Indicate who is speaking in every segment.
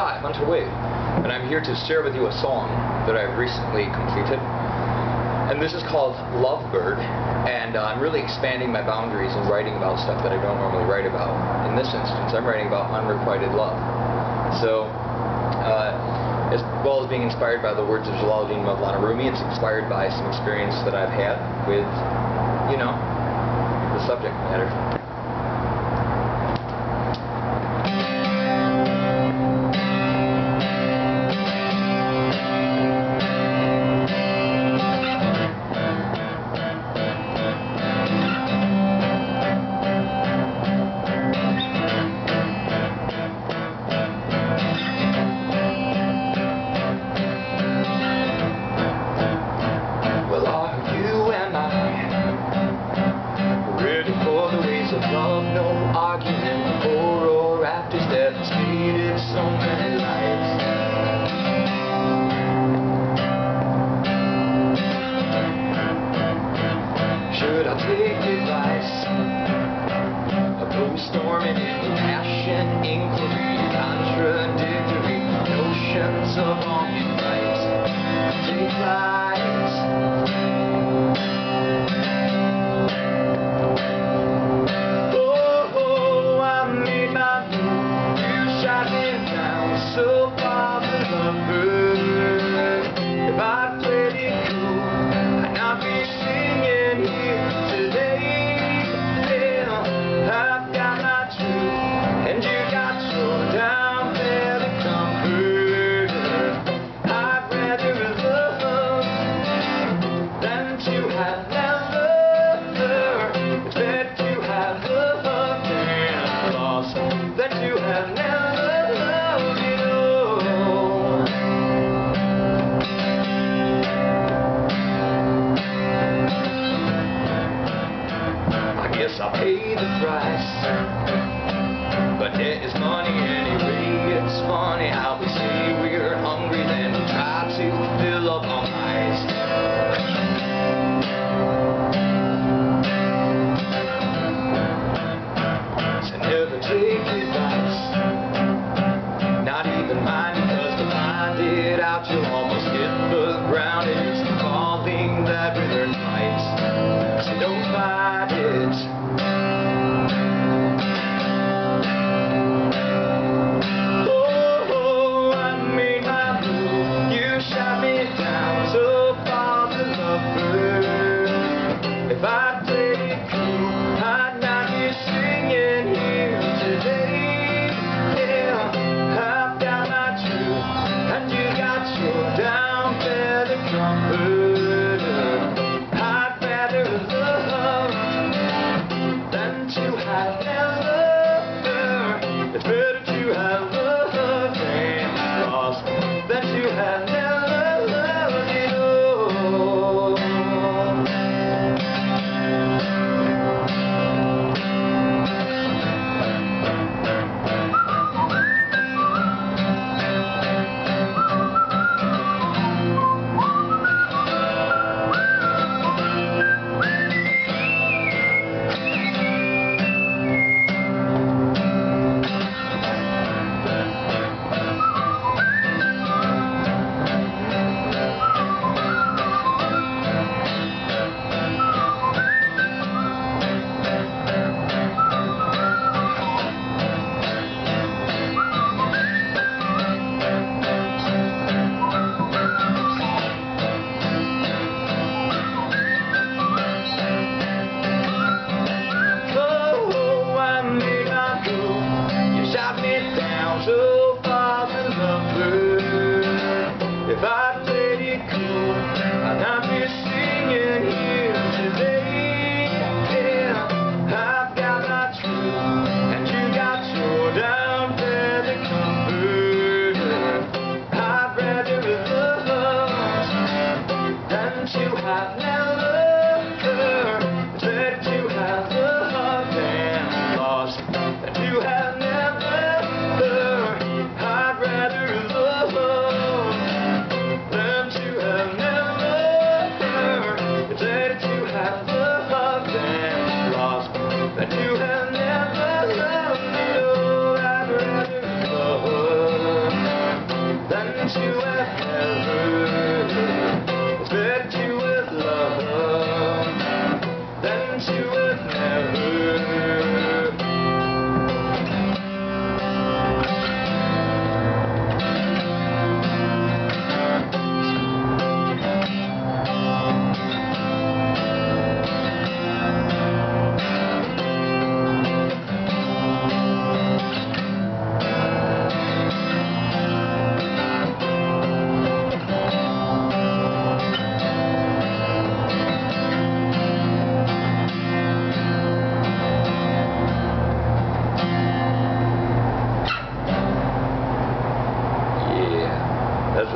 Speaker 1: I, Hunter Wade, and I'm here to share with you a song that I've recently completed. And this is called Lovebird, and I'm really expanding my boundaries and writing about stuff that I don't normally write about. In this instance, I'm writing about unrequited love. So, as well as being inspired by the words of Jalaluddin Mawlana Rumi, it's inspired by some experience that I've had with, you know, the subject matter.
Speaker 2: Love, no argument before or after that speeded so many lives. Should I take advice? Oppose storming into passion, inquiry, contradictory notions of wrong and right. Take flight. So far the lovebird. If I'd played it cool, I'd not be singing here today. Yeah, I've got my truth, and you got your down there to comfort. I'd rather love than to have never. It's better to have loved and lost than to have never. I pay the price, but debt is money anyway. It's funny how we say we're hungry, then we try to fill up our eyes. So never take advice, not even mine, because to find it out you'll almost hit the ground, and it's the falling that we learn twice. So don't fight it. So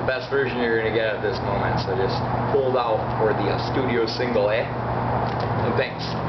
Speaker 1: the best version you're going to get at this moment, so just hold out for the studio single, eh? And thanks.